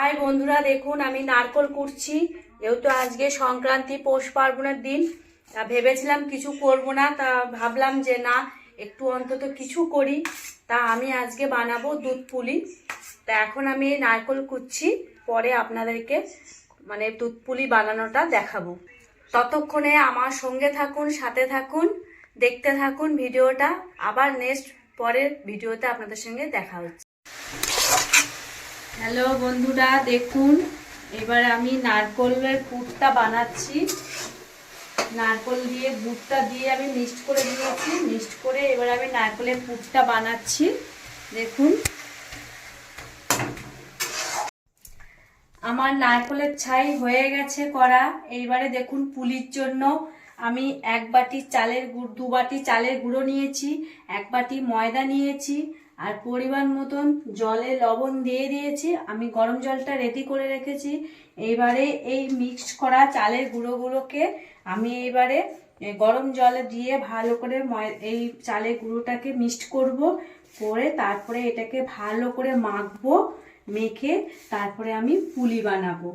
High বন্ধুরা, দেখুন আমি নারকোল কুটছি। যেহেতু আজকে সংক্রান্তি পৌষ পার্বণের দিন, তা ভেবেছিলাম কিছু করব না, তা ভাবলাম যে না, একটু অন্তত কিছু করি। তা আমি আজকে বানাবো দুধ পুলি। তা এখন আমি নারকোল কুটছি, পরে আপনাদেরকে দুধ পুলি বানানোটা দেখাবো। ততক্ষণে আমার সঙ্গে থাকুন, সাথে থাকুন, দেখতে থাকুন ভিডিওটা। আবার নেক্সট পরের ভিডিওতে আপনাদের সঙ্গে দেখা হচ্ছে। হ্যালো বন্ধুরা, দেখুন এবার আমি নারকোলের পুরটা বানাচ্ছি। নারকোল দিয়ে গুড়টা দিয়ে আমি মিক্সড করে দিয়েছি। মিক্সড করে এবার আমি নারকোলের পুরটা বানাচ্ছি। দেখুন আমার নারকোলের ছাই হয়ে গেছে করা। এইবারে দেখুন পুলির জন্য আমি 1 বাটি চালের গুঁড়ো, 2 বাটি চালের গুঁড়ো নিয়েছি, 1 বাটি ময়দা নিয়েছি, আর পরিমাণ মতন জলে লবণ দিয়ে দিয়েছি। আমি গরম জলটা রেডি করে রেখেছি। এইবারে এই মিক্সড করা চালের গুঁড়োগুলোকে আমি এইবারে গরম জলে দিয়ে ভালো করে এই চালের গুঁড়োটাকে মিক্সড করব। করে তারপরে এটাকে ভালো করে মাখবো। মেখে তারপরে আমি পুলি বানাবো।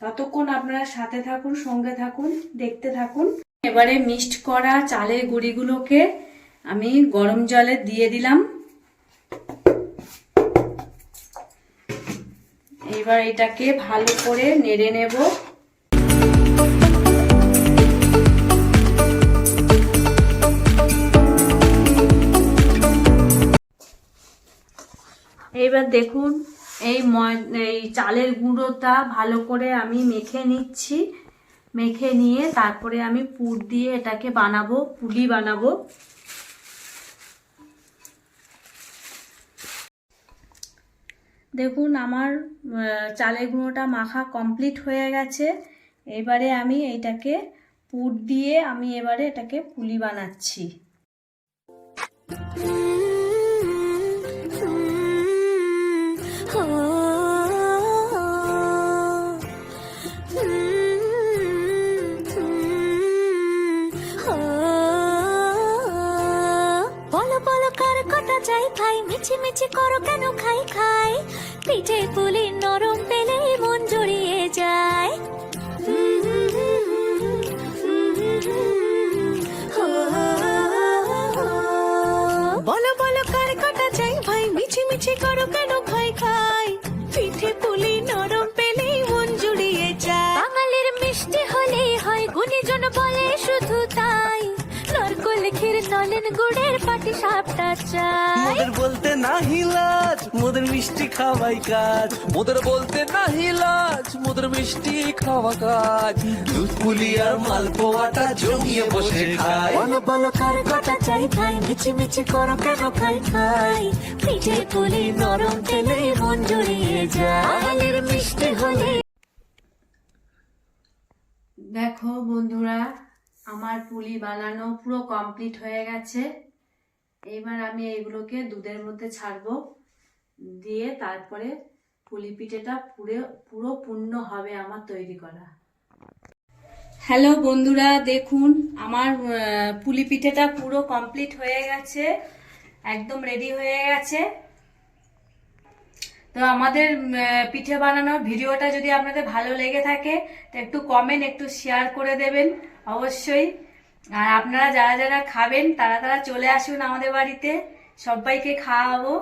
ততক্ষণ আপনারা সাথে থাকুন, সঙ্গে থাকুন, দেখতে থাকুন। এবারে মিক্সড করা চালের গুঁড়িগুলোকে আমি গরম জলে দিয়ে দিলাম। এবার এটাকে ভালো করে নেড়ে নেব। এইবার দেখুন এই চালের গুঁড়োটা ভালো করে আমি মেখে নিচ্ছি। মেখে নিয়ে তারপরে আমি পুর দিয়ে এটাকে বানাবো, পুলি বানাবো। দেখুন আমার চালের গুঁড়োটা মাখা কমপ্লিট হয়ে গেছে। এবারে আমি এইটাকে পুর দিয়ে আমি এবারে এটাকে পুলি বানাচ্ছি। মিছি মিছি করো কেন খাই খাই, পিঠে পুলি নরম পেলে মন জড়িয়ে যায়। বলো বলো কার কাটা চাই ভাই, মিছি মিছি করো কেন খাই খাই, পিঠে পুলি নরম পেলে মন জড়িয়ে যায়। বাঙালির মিষ্টি হলেই হয়, গুণীজন বলে শুধু তাই, নারকোল ক্ষীর নলেন গুড়ের পাটি সাপটা চাই। মোদের বলতে নাহি লাজ, মোদের মিষ্টি খাওয়াই কাজ। মোদের বলতে নাহি লাজ, মোদের মিষ্টি খাওয়া কাজ। দুধ পুলি আর মালপোয়াটা জমিয়ে বসে খায়। বলো বলো কার কটা চাই ভাই, মিছি মিছি করো কেন খাই খাই, পিঠে পুলি নরম পেলে মন জড়িয়ে যায়। বাঙালির মিষ্টি হলে। দেখো বন্ধুরা, আমার পুলি বানানো পুরো কমপ্লিট হয়ে গেছে। এবার আমি এইগুলোকে দুধের মধ্যে ছাড়বো, দিয়ে তারপরে পুলি পিঠেটা পুরো পূর্ণ হবে আমার তৈরি করা। হ্যালো বন্ধুরা, দেখুন আমার পুলি পিঠেটা পুরো কমপ্লিট হয়ে গেছে, একদম রেডি হয়ে গেছে। তো আমাদের পিঠে বানানোর ভিডিওটা যদি আপনাদের ভালো লেগে থাকে তো একটু কমেন্ট, একটু শেয়ার করে দেবেন অবশ্যই। আর আপনারা যারা যারা খাবেন তারা চলে আসুন আমাদের বাড়িতে, সবাইকে খাওয়াবো।